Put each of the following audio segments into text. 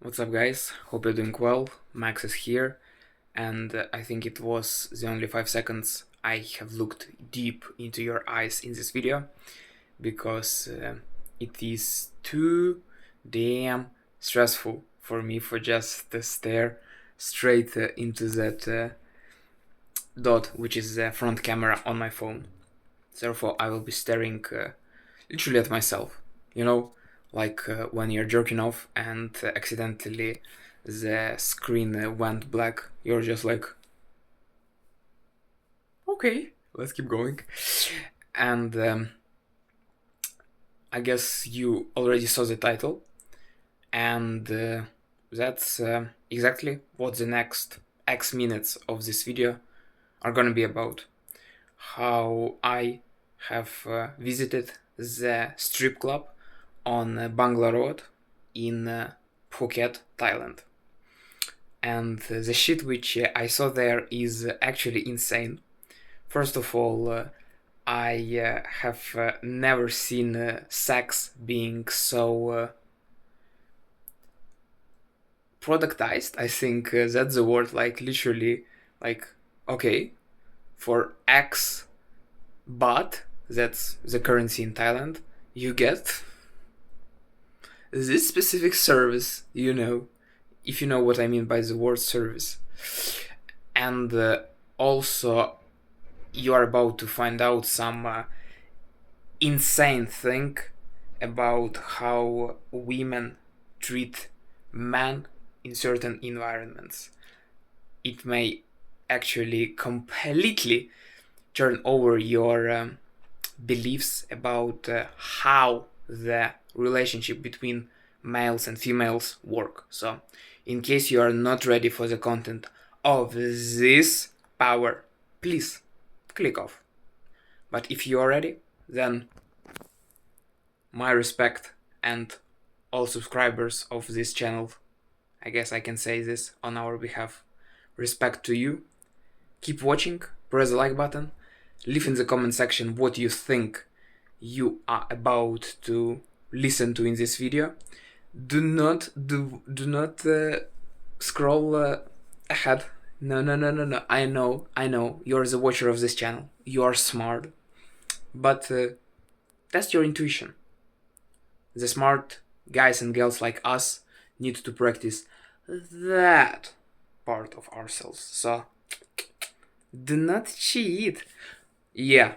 What's up, guys? Hope you're doing well. Max is here, and I think it was the only 5 seconds I have looked deep into your eyes in this video because it is too damn stressful for me for just to stare straight into that dot, which is the front camera on my phone. Therefore, I will be staring literally at myself, you know, like when you're jerking off and accidentally the screen went black. You're just like, okay, let's keep going. And I guess you already saw the title, and that's exactly what the next X minutes of this video are gonna be about. How I have visited the strip club on Bangla Road in Phuket, Thailand. And the shit which I saw there is actually insane. First of all, I have never seen sex being so productized. I think that's the word, like literally, like, okay, for X baht, that's the currency in Thailand, you get this specific service, if you know what I mean by the word service. And also, you are about to find out some insane thing about how women treat men in certain environments. It may actually completely turn over your beliefs about how the relationship between males and females work. So, in case you are not ready for the content of this power, please click off. But if you are ready, then my respect, and all subscribers of this channel, I guess I can say this on our behalf, respect to you. Keep watching, press the like button, leave in the comment section what you think you are about to listen to in this video. Do not scroll ahead. No. I know. You're the watcher of this channel. You are smart, but test your intuition. The smart guys and girls like us need to practice that part of ourselves. So do not cheat. Yeah,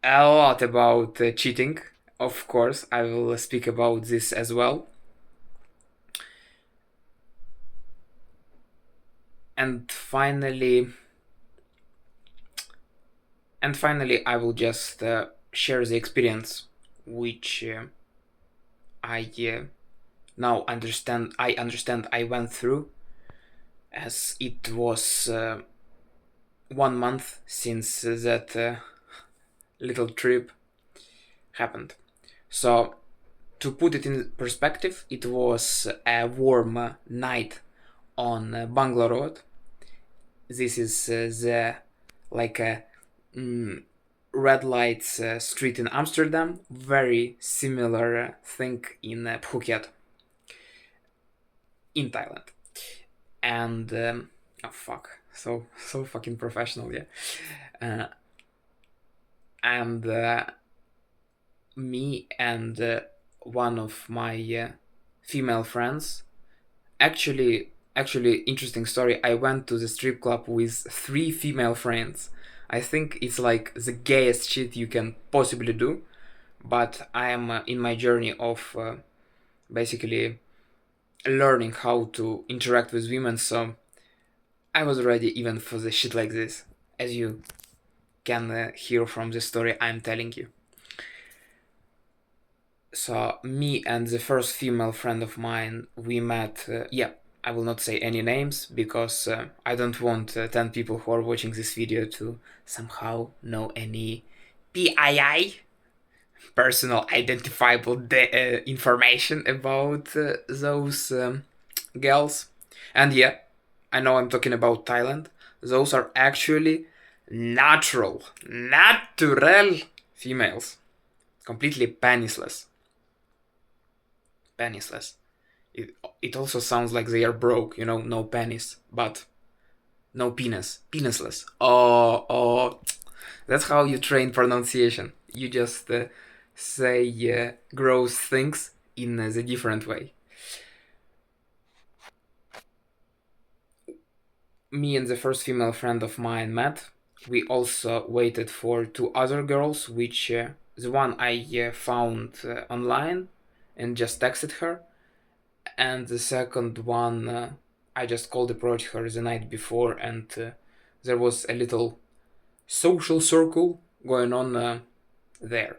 a lot about cheating. Of course, I will speak about this as well. And finally, I will just share the experience which I now understand. I went through, as it was 1 month since that little trip happened. So, to put it in perspective, it was a warm night on Bangla Road. This is the like a red lights street in Amsterdam. Very similar thing in Phuket, in Thailand. And oh fuck, so fucking professional, yeah. And me and one of my female friends, actually interesting story, I went to the strip club with 3 female friends. I think it's like the gayest shit you can possibly do, but I am in my journey of basically learning how to interact with women, so I was ready even for the shit like this, as you can hear from the story I'm telling you. So me and the first female friend of mine, we met, I will not say any names because I don't want 10 people who are watching this video to somehow know any PII, personal identifiable information about those girls. And yeah, I know I'm talking about Thailand. Those are actually natural females, completely penisless. It also sounds like they are broke, no penis, but no penis, penisless. Oh, that's how you train pronunciation. You just say gross things in the different way. Me and the first female friend of mine met. We also waited for two other girls, which the one I found online and just texted her, and the second one I just called approached her the night before, and there was a little social circle going on there.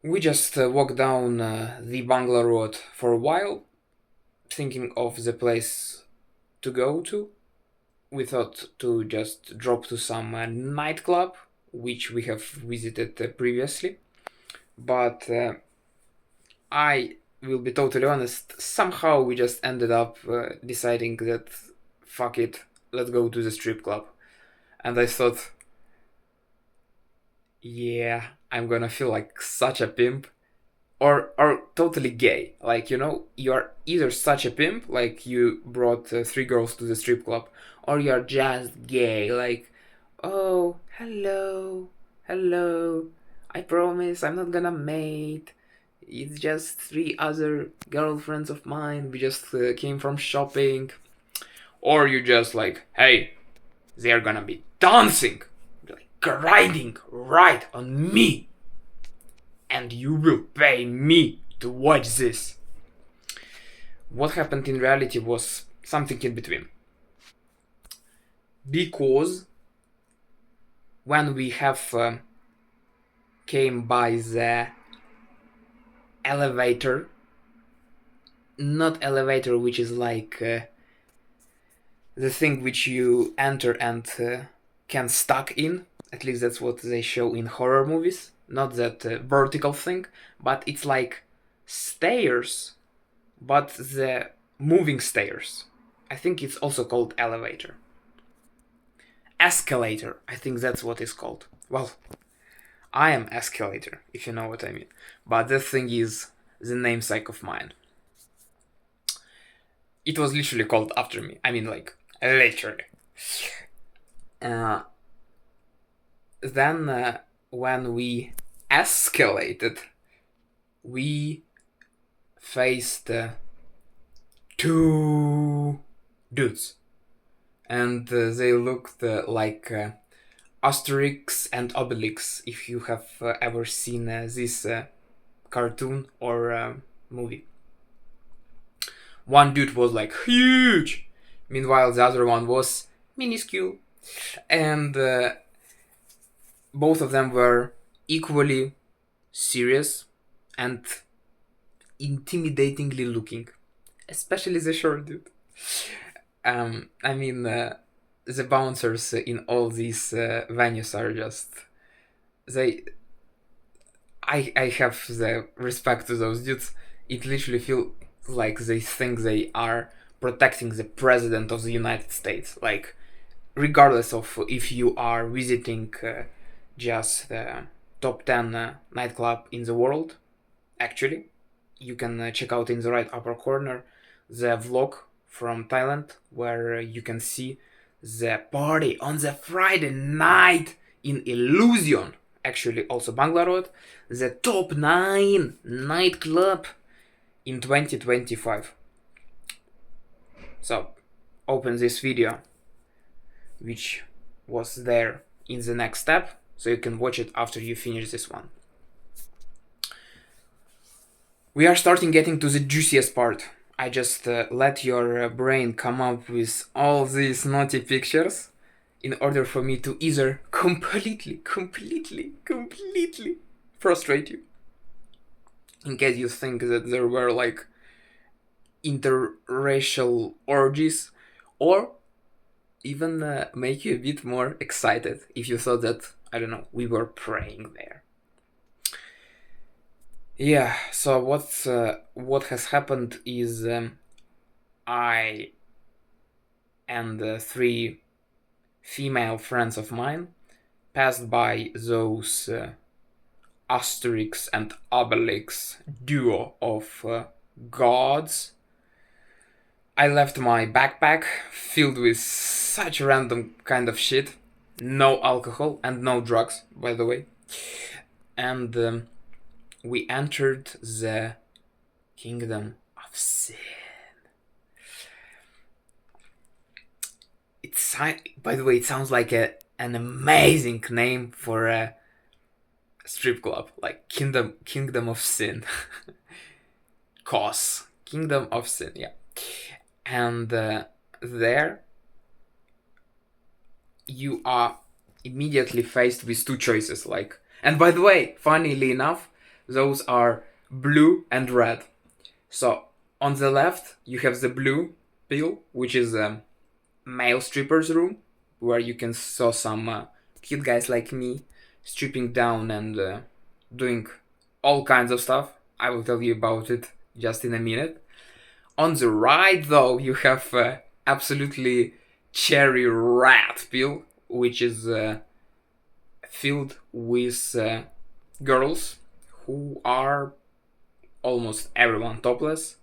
We just walked down the Bangla Road for a while, thinking of the place to go to. We thought to just drop to some nightclub, which we have visited previously. But I will be totally honest, somehow we just ended up deciding that fuck it, let's go to the strip club. And I thought, yeah, I'm gonna feel like such a pimp or totally gay. Like, you're either such a pimp, like you brought three girls to the strip club, or you're just gay, like, oh, hello, I promise I'm not gonna mate. It's just three other girlfriends of mine. We just came from shopping. Or you just like, hey, they're gonna be dancing, like grinding right on me, and you will pay me to watch this. What happened in reality was something in between. Because when we have came by the elevator, not elevator, which is like the thing which you enter and can stuck in. At least that's what they show in horror movies. Not that vertical thing, but it's like stairs, but the moving stairs. I think it's also called elevator. Escalator, I think that's what it's called. Well, I am escalator, if you know what I mean. But that thing is the namesake of mine. It was literally called after me. I mean, like, literally. Then, when we escalated, we faced two dudes. And they looked like Asterix and Obelix, if you have ever seen this cartoon or movie. One dude was like huge, meanwhile the other one was minuscule, and both of them were equally serious and intimidatingly looking, especially the short dude. I mean, the bouncers in all these venues are just they. I have the respect to those dudes. It literally feels like they think they are protecting the president of the United States. Like, regardless of if you are visiting just the top 10 nightclub in the world, actually, you can check out in the right upper corner the vlog from Thailand, where you can see the party on the Friday night in Illusion, actually also Bangla Road, the top 9 nightclub in 2025. So, open this video, which was there in the next step, so you can watch it after you finish this one. We are starting getting to the juiciest part. I just let your brain come up with all these naughty pictures in order for me to either completely frustrate you, in case you think that there were like interracial orgies, or even make you a bit more excited if you thought that, I don't know, we were praying there. Yeah, so what has happened is I and 3 female friends of mine passed by those Asterix and Obelix duo of gods. I left my backpack filled with such random kind of shit. No alcohol and no drugs, by the way. And we entered the kingdom of sin. It's, by the way, it sounds like an amazing name for a strip club, like Kingdom of Sin. Cos Kingdom of Sin, yeah. And there you are immediately faced with two choices, like, and by the way, funnily enough, those are blue and red. So on the left you have the blue pill, which is a male strippers room, where you can saw some cute guys like me stripping down and doing all kinds of stuff. I will tell you about it just in a minute. On the right, though, you have absolutely cherry red pill, which is filled with girls who are almost everyone topless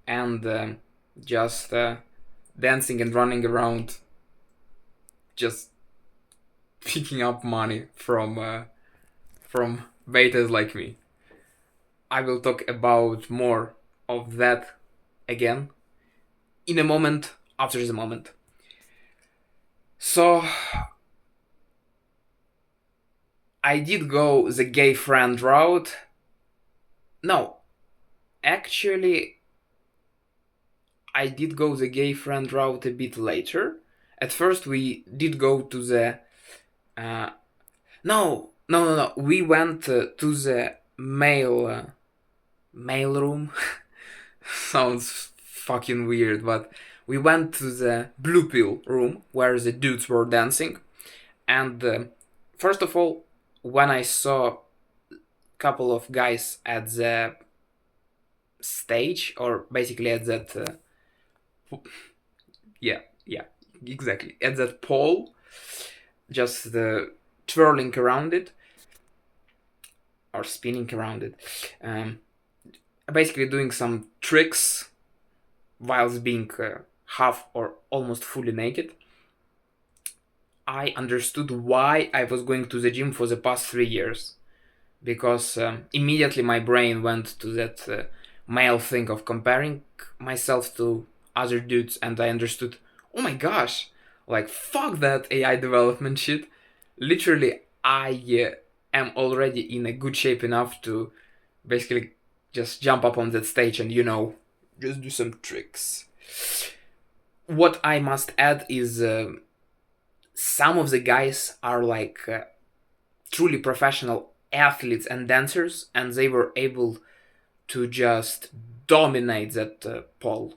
and just dancing and running around, just picking up money from betas like me. I will talk about more of that again in a moment, after the moment. So I did go the gay friend route. No, actually, I did go the gay friend route a bit later. At first, we did go to the. No. We went to the mail room. Sounds fucking weird, but we went to the blue pill room where the dudes were dancing. And first of all, when I saw a couple of guys at the stage, or basically at that yeah, exactly, at that pole, just twirling around it or spinning around it, basically doing some tricks whilst being half or almost fully naked. I understood why I was going to the gym for the past 3 years, because immediately my brain went to that male thing of comparing myself to other dudes, and I understood, oh my gosh, like, fuck that AI development shit. Literally, I am already in a good shape enough to basically just jump up on that stage and, just do some tricks. What I must add is some of the guys are like truly professional athletes and dancers, and they were able to just dominate that pole.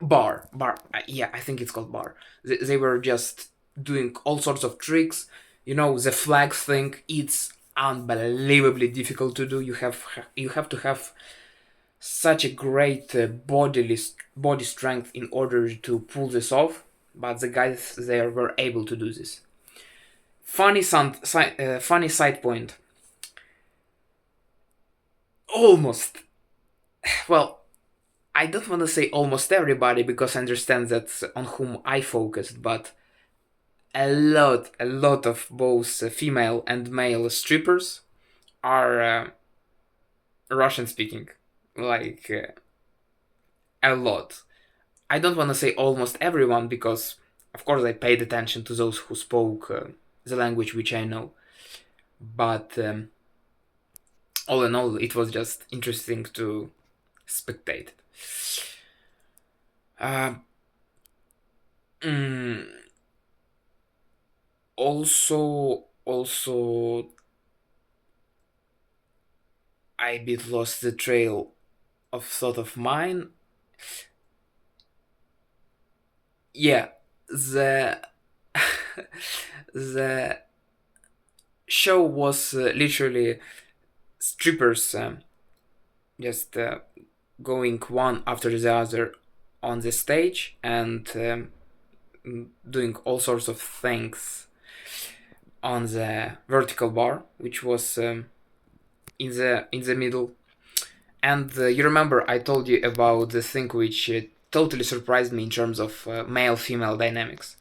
Bar. Yeah, I think it's called bar. They were just doing all sorts of tricks. The flags thing, it's unbelievably difficult to do. You have to have such a great body strength in order to pull this off, but the guys there were able to do this. Funny side point. Almost. Well, I don't want to say almost everybody, because I understand that's on whom I focused, but a lot of both female and male strippers are Russian speaking. Like, a lot. I don't want to say almost everyone, because of course I paid attention to those who spoke the language which I know. But all in all, it was just interesting to spectate. Also, I a bit lost the trail of thought of mine. Yeah, the the show was literally strippers just going one after the other on the stage and doing all sorts of things on the vertical bar, which was in the middle. And you remember I told you about the thing which totally surprised me in terms of male-female dynamics.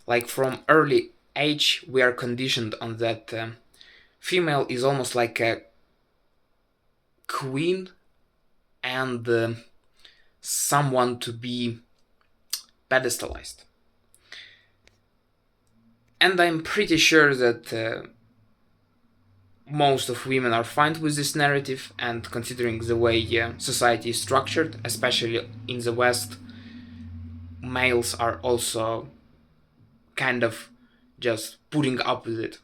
Like from early age, we are conditioned on that female is almost like a queen and someone to be pedestalized. And I'm pretty sure that most of women are fine with this narrative, and considering the way society is structured, especially in the West, males are also kind of just putting up with it.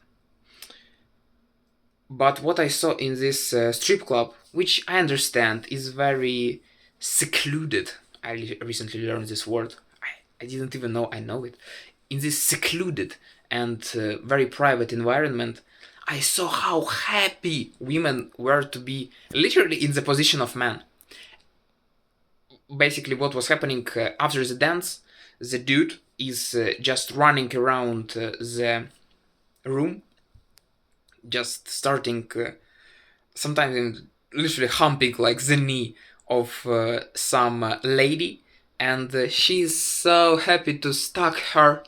But what I saw in this strip club, which I understand is very secluded, I recently learned this word. I didn't even know I know it. In this secluded and very private environment, I saw how happy women were to be literally in the position of men. Basically, what was happening after the dance, the dude is just running around the room, just starting sometimes literally humping like the knee of some lady, and she's so happy to stuck her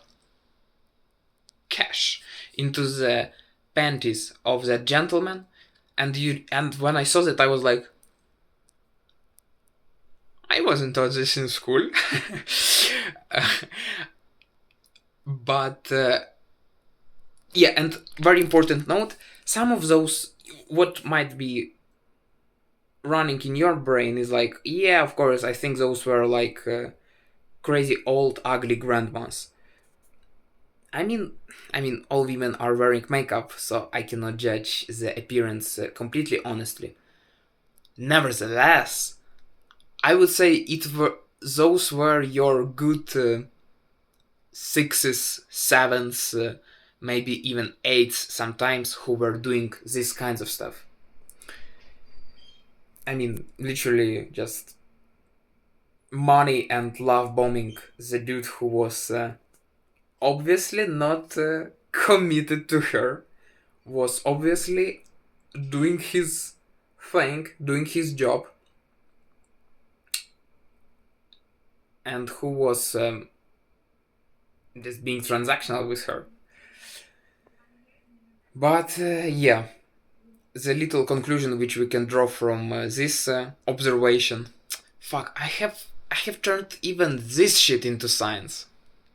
cash into the panties of that gentleman. And when I saw that, I was like, I wasn't taught this in school. But yeah, and very important note, some of those, what might be running in your brain is like, yeah, of course, I think those were like crazy old ugly grandmas. I mean, all women are wearing makeup, so I cannot judge the appearance completely honestly. Nevertheless, I would say those were your good sixes, sevens, maybe even eights sometimes who were doing these kinds of stuff. I mean, literally just money and love bombing the dude who was obviously not committed to her, was obviously doing his thing, doing his job, and who was just being transactional with her. But yeah, the little conclusion which we can draw from this observation. Fuck, I have turned even this shit into science.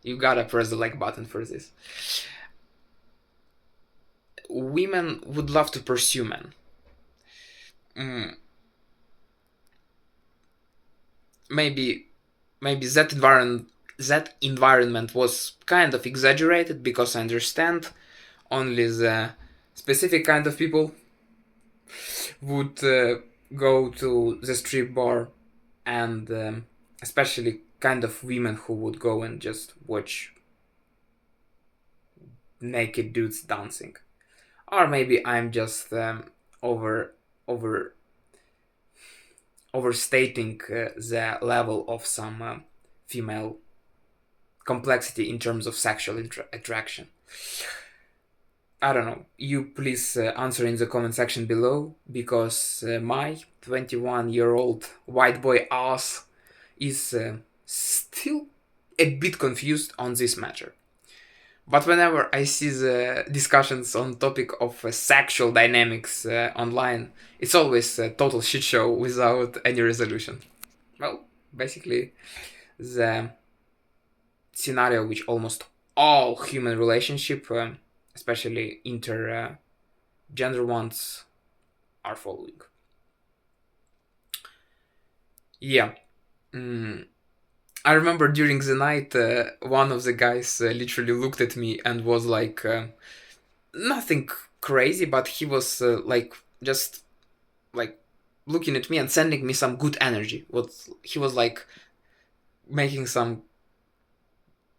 You gotta press the like button for this. Women would love to pursue men. Mm, maybe that environment was kind of exaggerated because I understand only the specific kind of people would go to the strip bar, and especially kind of women who would go and just watch naked dudes dancing. Or maybe I'm just over over overstating the level of some female complexity in terms of sexual attraction. I don't know. You please answer in the comment section below, because my 21-year-old white boy ass is still a bit confused on this matter. But whenever I see the discussions on topic of sexual dynamics online, it's always a total shit show without any resolution. Well, basically, the scenario which almost all human relationship, especially inter gender ones, are following. Yeah. Mm. I remember during the night, one of the guys literally looked at me and was like, nothing crazy, but he was like just like looking at me and sending me some good energy. What he was like making some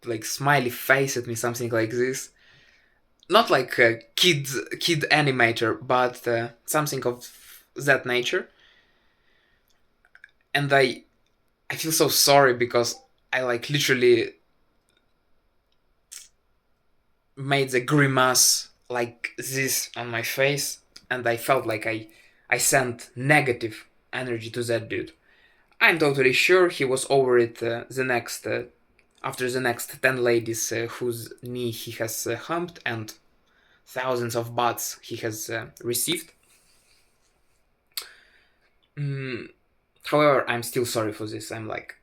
like smiley face at me, something like this. Not like a kid animator, but something of that nature. And I feel so sorry because I like literally made the grimace like this on my face, and I felt like I sent negative energy to that dude. I'm totally sure he was over it after the next 10 ladies whose knee he has humped and thousands of butts he has received. Mm, However, I'm still sorry for this. I'm like,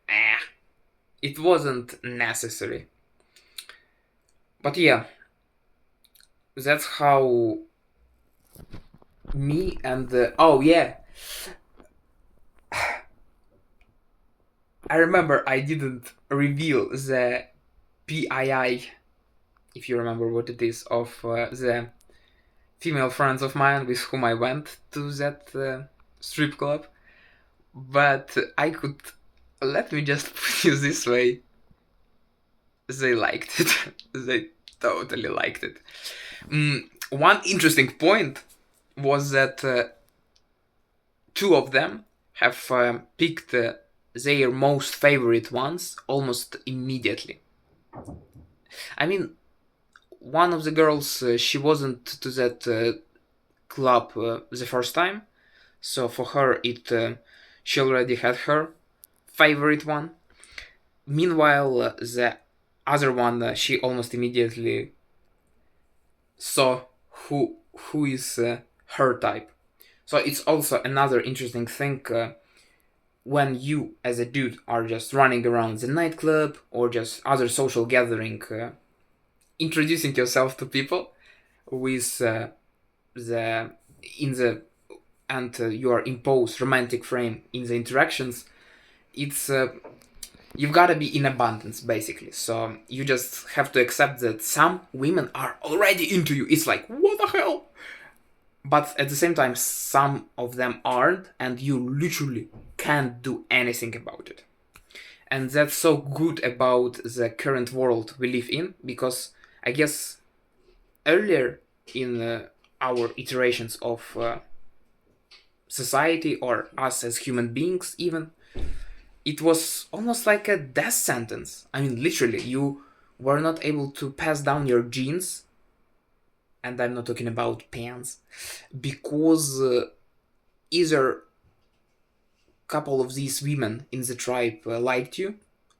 it wasn't necessary. But yeah, that's how me and oh yeah, I remember I didn't reveal the PII, if you remember what it is, of the female friends of mine with whom I went to that strip club. But I could, let me just put it this way, they liked it. They totally liked it. One interesting point was that two of them have picked their most favorite ones almost immediately. I mean, one of the girls, she wasn't to that club the first time, so for her, she already had her favorite one. Meanwhile, the other one, she almost immediately saw who is her type. So it's also another interesting thing when you, as a dude, are just running around the nightclub or just other social gathering, introducing yourself to people with the in the and your imposed romantic frame in the interactions. It's you've got to be in abundance basically. So you just have to accept that some women are already into you. It's like, what the hell? But at the same time, some of them aren't, and you literally can't do anything about it. And that's so good about the current world we live in, because I guess earlier in our iterations of society, or us as human beings even, it was almost like a death sentence. I mean, literally, you were not able to pass down your genes, and I'm not talking about pants, because either couple of these women in the tribe liked you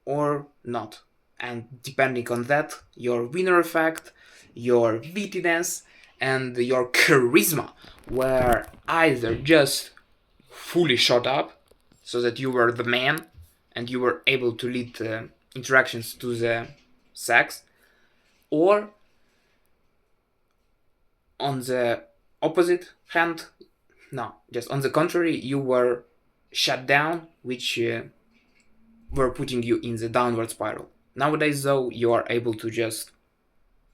or not. And depending on that, your winner effect, your wittiness, and your charisma were either just fully shot up, so that you were the man and you were able to lead interactions to the sex, or on the opposite hand, no, just on the contrary, you were shut down, which were putting you in the downward spiral. Nowadays, though, you are able to just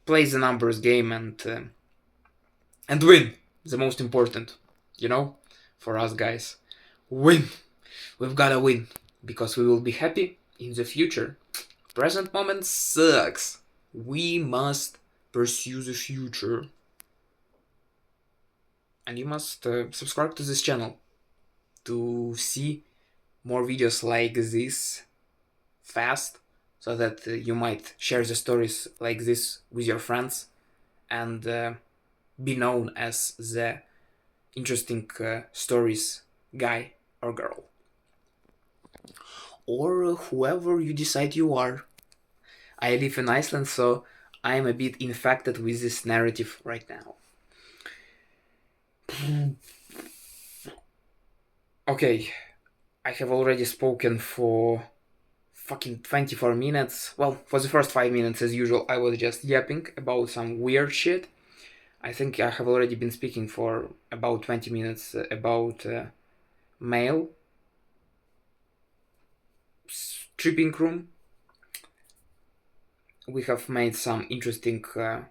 play the numbers game and win. The most important, for us guys, win. We've gotta win because we will be happy in the future. Present moment sucks. We must pursue the future. And you must subscribe to this channel to see more videos like this fast, so that you might share the stories like this with your friends and be known as the interesting stories guy or girl, or whoever you decide you are. I live in Iceland, so I'm a bit infected with this narrative right now. Okay, I have already spoken for fucking 24 minutes. Well, for the first 5 minutes, as usual, I was just yapping about some weird shit. I think I have already been speaking for about 20 minutes about male stripping room. We have made some interesting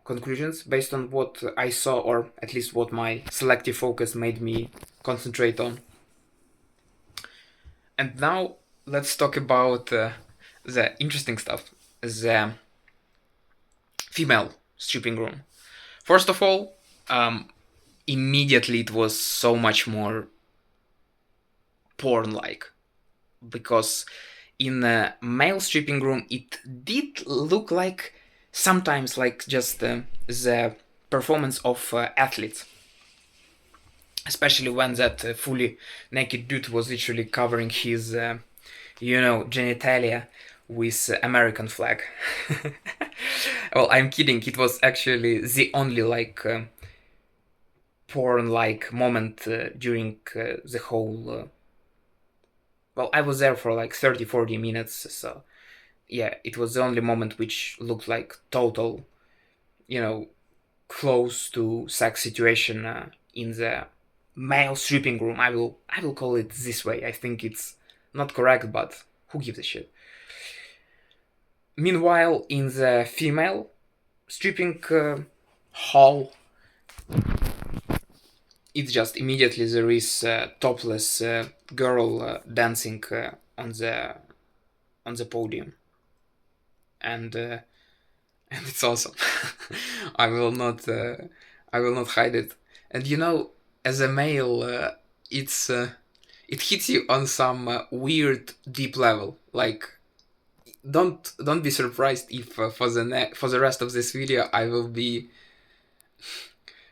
conclusions based on what I saw, or at least what my selective focus made me concentrate on. And now let's talk about the interesting stuff, the female stripping room. First of all, immediately it was so much more porn-like, because in a male stripping room it did look like sometimes like just the performance of athletes. especially when that fully naked dude was literally covering his, genitalia with American flag. Well, I'm kidding. It was actually the only porn-like moment during the whole. Well, I was there for like 30, 40 minutes, so yeah, it was the only moment which looked like total, you know, close to sex situation in the male stripping room. I will call it this way. I think it's not correct, but who gives a shit? Meanwhile, in the female stripping hall, it's just immediately there is a topless girl dancing on the podium, and and it's awesome. I will not I will not hide it. And as a male, it hits you on some weird deep level. Like, don't be surprised if for the rest of this video I will be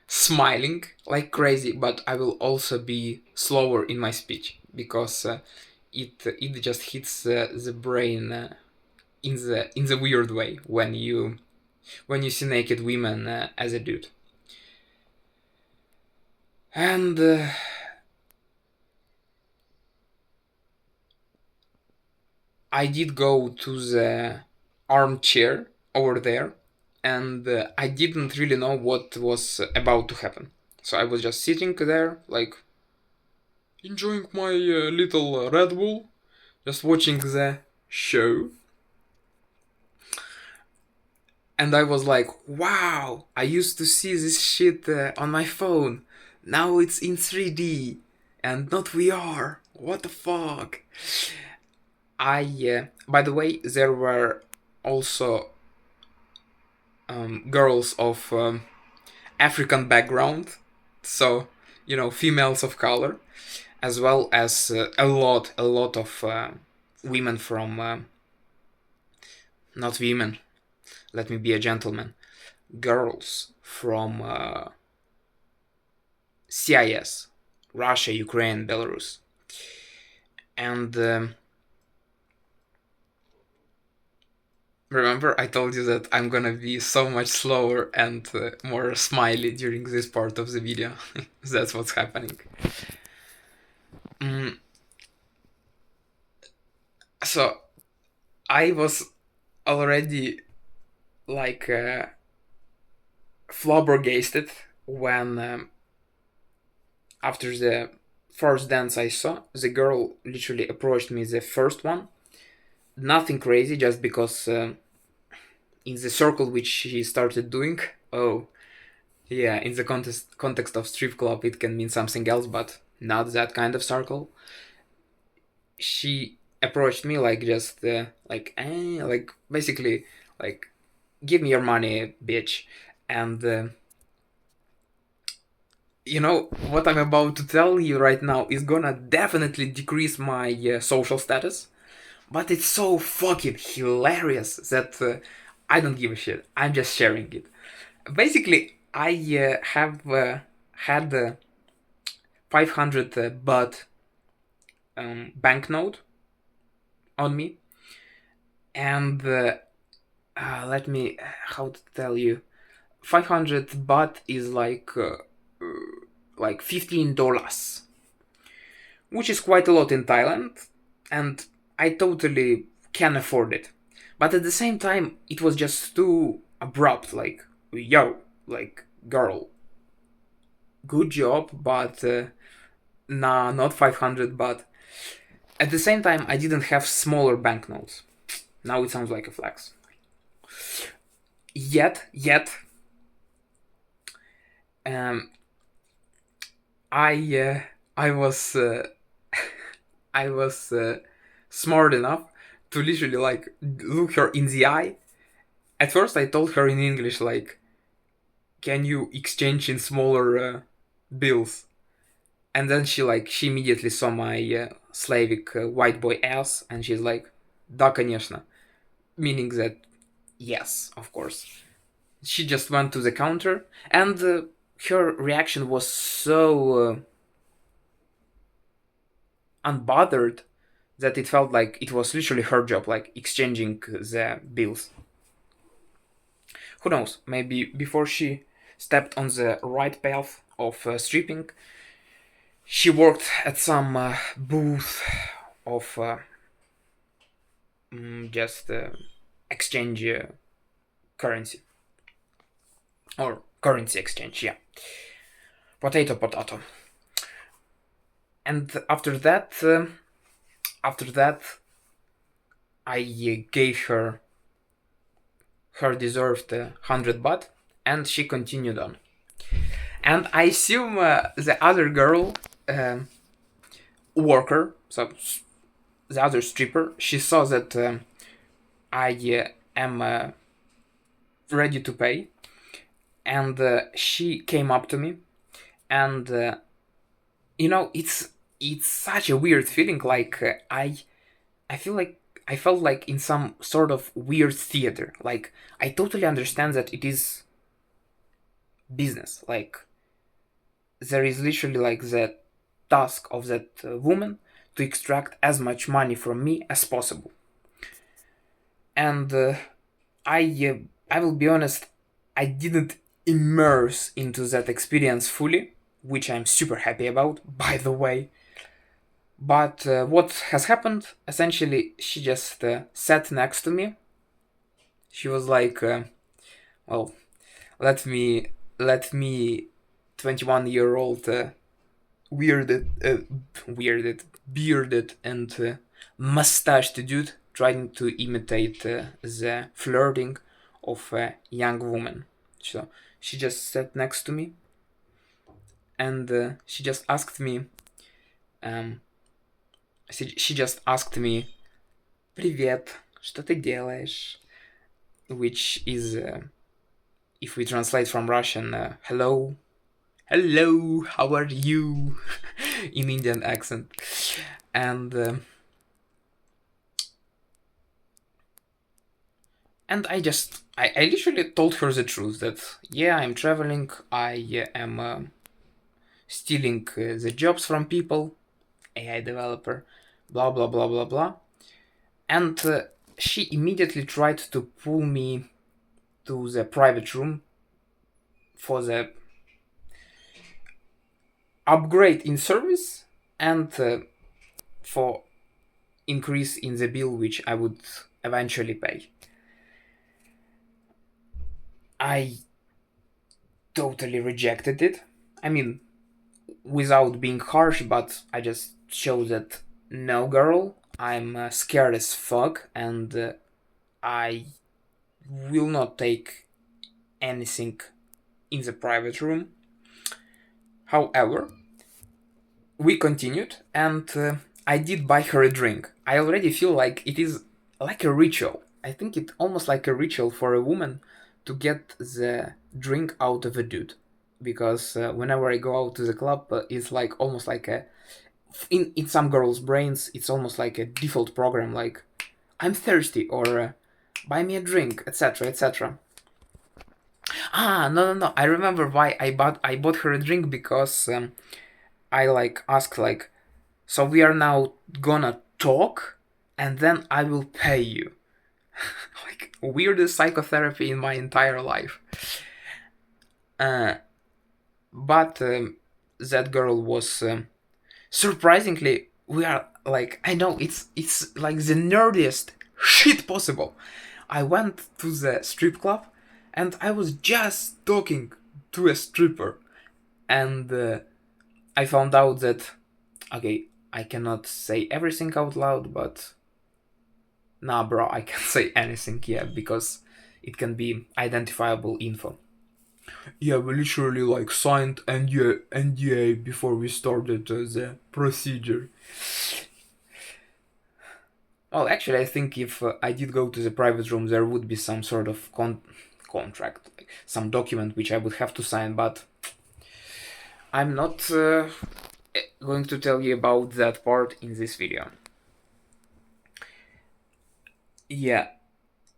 smiling like crazy, but I will also be slower in my speech because it just hits the brain in the weird way when you see naked women as a dude. And I did go to the armchair over there, and I didn't really know what was about to happen. So I was just sitting there, like, enjoying my little Red Bull, just watching the show. And I was like, wow, I used to see this shit on my phone. Now it's in 3D and not VR. What the fuck? By the way, there were also girls of African background, so females of color, as well as a lot of women from not women. Let me be a gentleman. Girls from CIS, Russia, Ukraine, Belarus, and remember, I told you that I'm gonna be so much slower and more smiley during this part of the video. That's what's happening. Mm, so, I was already like flabbergasted when, after the first dance I saw, the girl literally approached me, the first one. Nothing crazy, just because in the circle which she started doing, oh, yeah, in the context of strip club, it can mean something else, but not that kind of circle. She approached me like just like basically like, give me your money, bitch. And what I'm about to tell you right now is gonna definitely decrease my social status, but it's so fucking hilarious that I don't give a shit. I'm just sharing it. Basically, I have had 500 baht banknote on me, and let me how to tell you, 500 baht is like $15, which is quite a lot in Thailand, and I totally can afford it. But at the same time, it was just too abrupt. Like, yo, like, girl, good job, but nah, not 500 baht. At the same time, I didn't have smaller banknotes. Now it sounds like a flex. Yet, um, I was I was smart enough to literally like look her in the eye. At first, I told her in English like, "Can you exchange in smaller bills?" And then she immediately saw my Slavic white boy ass, and she's like, "Да, конечно," meaning that yes, of course. She just went to the counter, and her reaction was so unbothered that it felt like it was literally her job, like exchanging the bills. Who knows? Maybe before she stepped on the right path of stripping, she worked at some booth of just exchange currency or currency exchange. Yeah, potato, potato. And after that, I gave her deserved 100 baht, and she continued on. And I assume the other girl, um, worker, so the other stripper, she saw that I am ready to pay, and she came up to me, and it's such a weird feeling. Like I feel like I felt like in some sort of weird theater. Like I totally understand that it is business. Like there is literally like the task of that woman to extract as much money from me as possible. And I will be honest, I didn't immerse into that experience fully, which I'm super happy about, by the way. But what has happened? Essentially, she just sat next to me. She was like, "Well, let me, 21-year-old weirded, bearded, and mustached dude trying to imitate the flirting of a young woman." So she just sat next to me, and she just asked me, um, she just asked me, "Привет, что ты делаешь?" Which is, if we translate from Russian, "Hello, hello, how are you?" in Indian accent. And I literally told her the truth that yeah, I'm traveling, I am stealing the jobs from people, AI developer, blah blah blah blah blah. And she immediately tried to pull me to the private room for the upgrade in service and for increase in the bill which I would eventually pay. I totally rejected it. I mean, without being harsh, but I just show that no, girl, I'm scared as fuck, and I will not take anything in the private room. However, we continued, and I did buy her a drink. I already feel like it is like a ritual. I think it almost like a ritual for a woman to get the drink out of a dude, because whenever I go out to the club, it's like almost like a in some girls' brains, it's almost like a default program, like I'm thirsty or buy me a drink, etc., etc. Ah, no, no, no! I remember why I bought her a drink because I like asked like, so we are now gonna talk, and then I will pay you. Like weirdest psychotherapy in my entire life. Uh, but that girl was surprisingly, we are like, I know it's like the nerdiest shit possible. I went to the strip club and I was just talking to a stripper, and I found out that okay, I cannot say everything out loud, but nah, bro, I can say anything, yeah, because it can be identifiable info. Yeah, we literally like signed NDA before we started the procedure. Well, actually, I think if I did go to the private room, there would be some sort of contract, like some document which I would have to sign, but I'm not going to tell you about that part in this video. Yeah,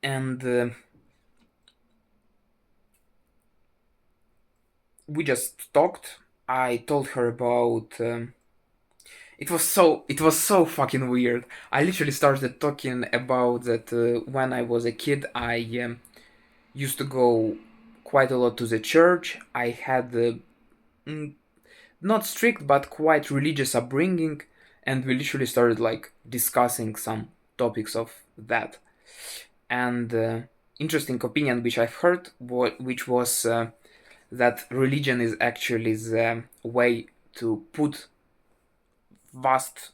and we just talked. I told her about it was so fucking weird. I literally started talking about that when I was a kid. I used to go quite a lot to the church. I had mm, not strict but quite religious upbringing, and we literally started like discussing some topics of that. And interesting opinion which I've heard, which was that religion is actually the way to put vast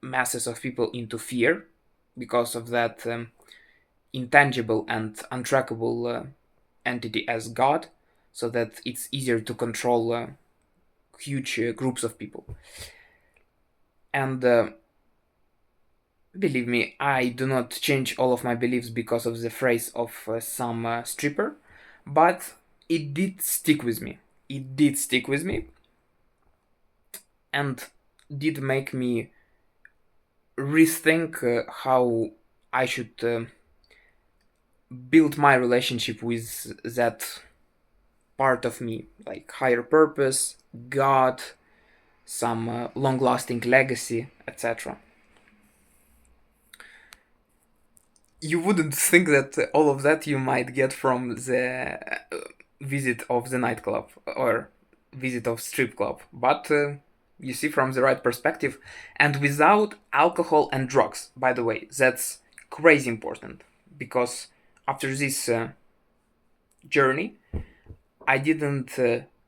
masses of people into fear because of that intangible and untrackable entity as God, so that it's easier to control huge groups of people. And believe me, I do not change all of my beliefs because of the phrase of some stripper, but it did stick with me. It did stick with me and did make me rethink how I should build my relationship with that part of me, like higher purpose, God, some long lasting legacy, etc. You wouldn't think that all of that you might get from the visit of the nightclub or visit of strip club, but you see from the right perspective, and without alcohol and drugs, by the way. That's crazy important, because after this journey I didn't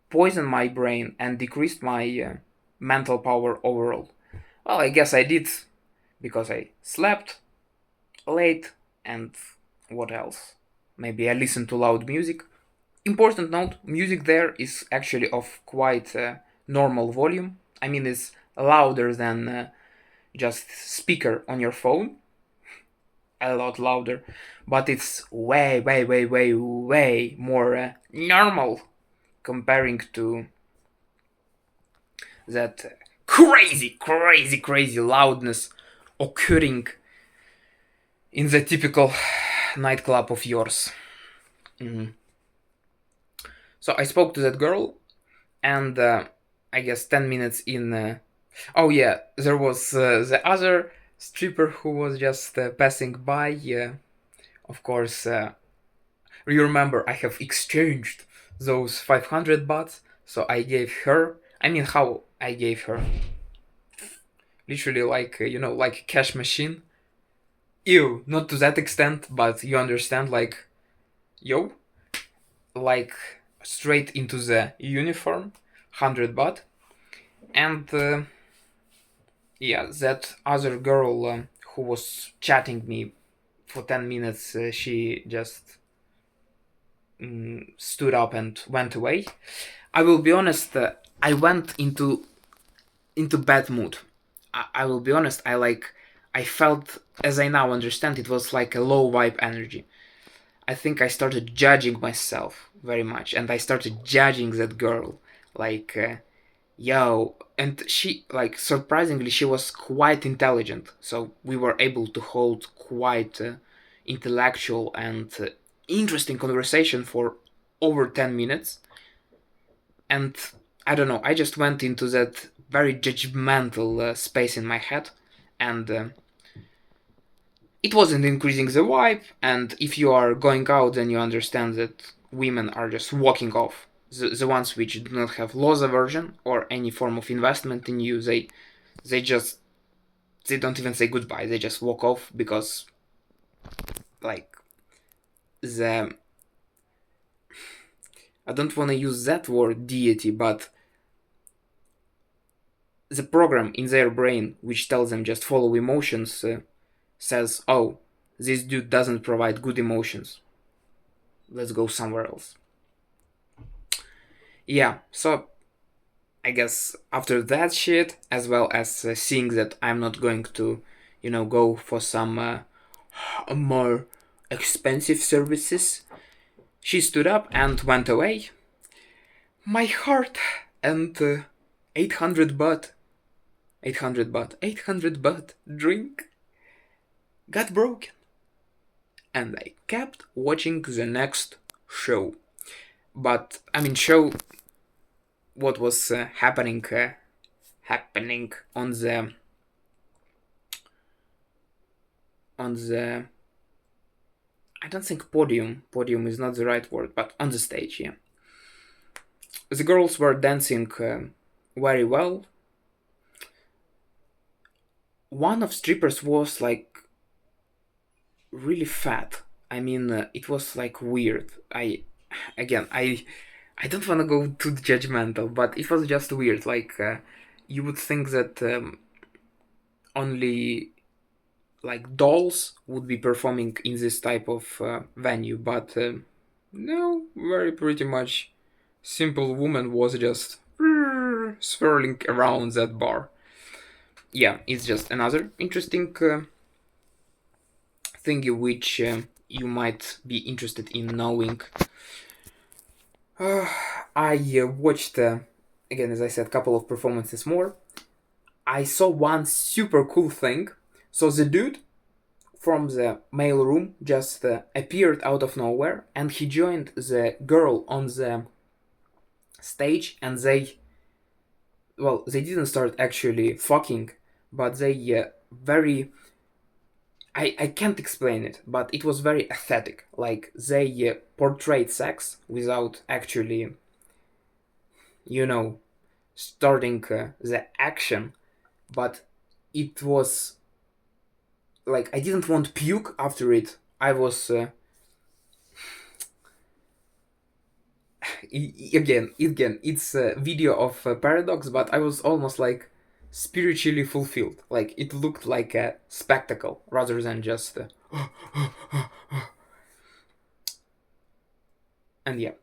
poison my brain and decreased my mental power overall. Well, I guess I did, because I slept late, and what else? Maybe I listened to loud music. Important note, music there is actually of quite normal volume. I mean, it's louder than just speaker on your phone, a lot louder, but it's way, way, way, way, way more normal comparing to that crazy, crazy, crazy loudness occurring in the typical nightclub of yours. Mhm. So I spoke to that girl, and I guess 10 minutes in. Oh, yeah, there was the other stripper who was just passing by. Of course, you remember I have exchanged those 500 bahts, so I gave her. I mean, how I gave her? Literally, like, like a cash machine. Ew, not to that extent, but you understand, like, yo, like straight into the uniform, 100 baht. And yeah, that other girl who was chatting me for 10 minutes, she just stood up and went away. I will be honest, I went into bad mood. I will be honest, I felt, as I now understand, it was like a low vibe energy. I think I started judging myself very much, and I started judging that girl. Like, yo, and she, like, surprisingly, she was quite intelligent. So we were able to hold quite intellectual and interesting conversation for over 10 minutes. And I don't know, I just went into that very judgmental space in my head, and it wasn't increasing the vibe. And if you are going out, then you understand that women are just walking off. The ones which do not have loss aversion or any form of investment in you, they just, they don't even say goodbye. They just walk off because, like, the, I don't want to use that word deity, but the program in their brain which tells them just follow emotions says, oh, this dude doesn't provide good emotions. Let's go somewhere else. Yeah, so I guess after that shit, as well as seeing that I'm not going to, go for some more expensive services, she stood up and went away. My heart and 800 baht, 800 baht, 800 baht drink got broken. And I kept watching the next show. But, I mean, show what was happening happening on the I don't think podium is not the right word, but on the stage, yeah. The girls were dancing very well. One of strippers was like really fat. I mean, it was like weird. Again, I don't want to go too judgmental, but it was just weird. Like, you would think that only like dolls would be performing in this type of venue, but no, very pretty much simple woman was just swirling around that bar. Yeah, it's just another interesting thing which you might be interested in knowing. Uh, I watched, again, as I said, a couple of performances more. I saw one super cool thing. So the dude from the mail room just appeared out of nowhere and he joined the girl on the stage and they didn't start actually fucking, but they very I can't explain it, but it was very aesthetic. Like they portrayed sex without actually, you know, starting the action, but it was like I didn't want puke after it. I was again, it's a video of paradox, but I was almost like spiritually fulfilled. Like it looked like a spectacle rather than just. And yeah,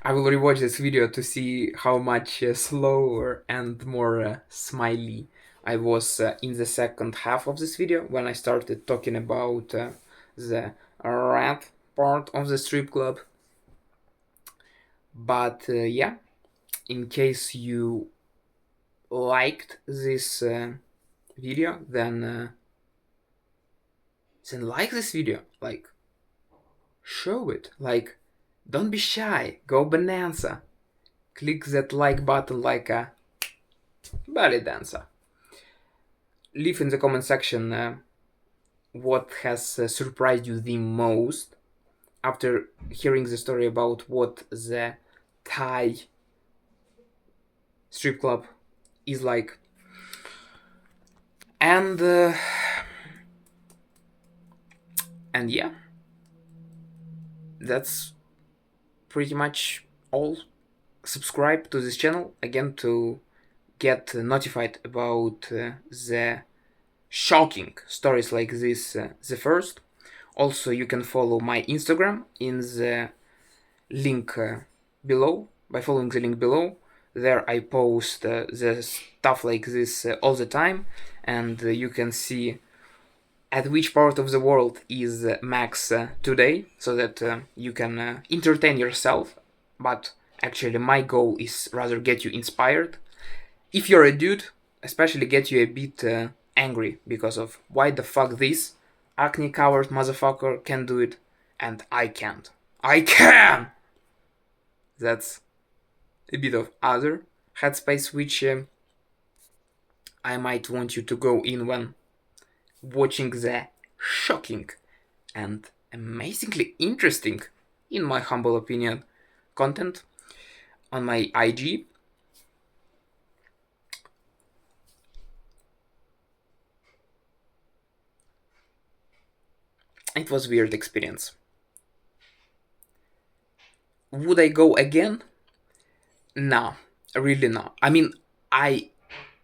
I will rewatch this video to see how much slower and more smiley I was in the second half of this video when I started talking about the rat part of the strip club. But yeah, in case you liked this video, then like this video, like show it, like don't be shy, go bonanza, click that like button like a belly dancer. Leave in the comment section what has surprised you the most after hearing the story about what the Thai strip club is like. And yeah, that's pretty much all. Subscribe to this channel again to get notified about the shocking stories like this the first. Also, you can follow my Instagram in the link below. By following the link below, there I post the stuff like this all the time, and you can see at which part of the world is Max today, so that you can entertain yourself. But actually, my goal is rather get you inspired. If you're a dude, especially get you a bit angry because of why the fuck this acne covered motherfucker can do it and I can't. I can! That's a bit of other headspace which I might want you to go in when watching the shocking and amazingly interesting, in my humble opinion, content on my IG. It was a weird experience. Would I go again? No, really no. I mean, I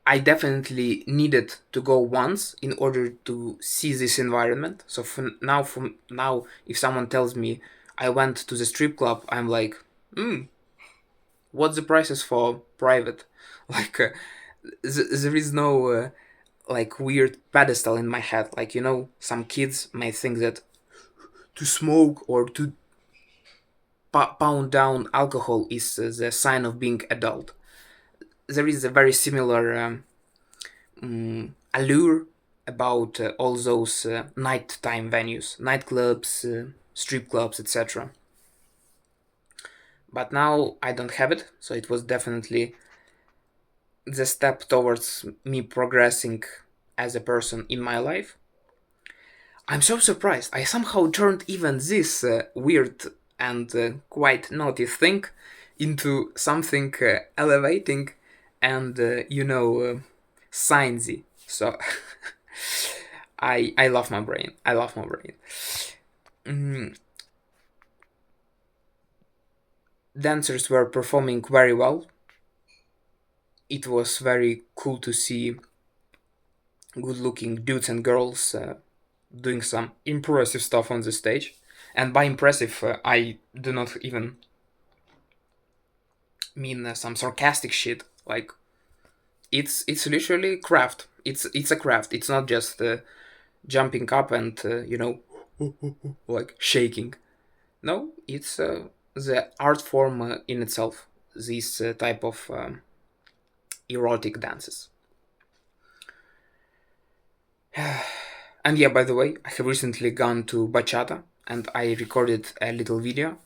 I definitely needed to go once in order to see this environment. So from now, if someone tells me I went to the strip club, I'm like, what's the prices for private? Like, there is no like weird pedestal in my head. Like some kids may think that to smoke or to pound down alcohol is the sign of being adult. There is a very similar allure about all those nighttime venues, nightclubs, strip clubs, etc. But now I don't have it, so it was definitely the step towards me progressing as a person in my life. I'm so surprised. I somehow turned even this weird and quite naughty thing into something elevating and, sciencey. So I love my brain. I love my brain. Mm, Dancers were performing very well. It was very cool to see good looking dudes and girls doing some impressive stuff on the stage. And by impressive, I do not even mean some sarcastic shit. Like it's literally craft. It's a craft. It's not just jumping up and like shaking. No, it's the art form in itself. This type of erotic dances. And yeah, by the way, I have recently gone to bachata and I recorded a little video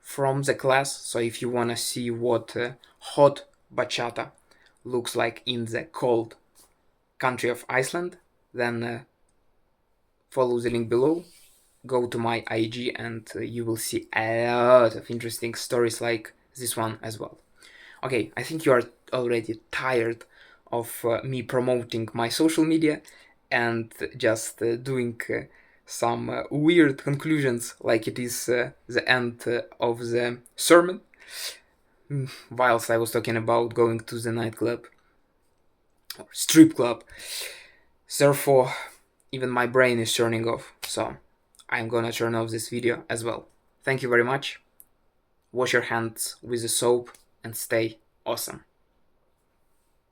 from the class. So if you wanna see what hot bachata looks like in the cold country of Iceland, then follow the link below. Go to my IG and you will see a lot of interesting stories like this one as well. Okay, I think you are already tired of me promoting my social media and just doing some weird conclusions like it is the end of the sermon, whilst I was talking about going to the nightclub or strip club. Therefore, even my brain is turning off, so I'm gonna turn off this video as well. Thank you very much. Wash your hands with the soap and stay awesome.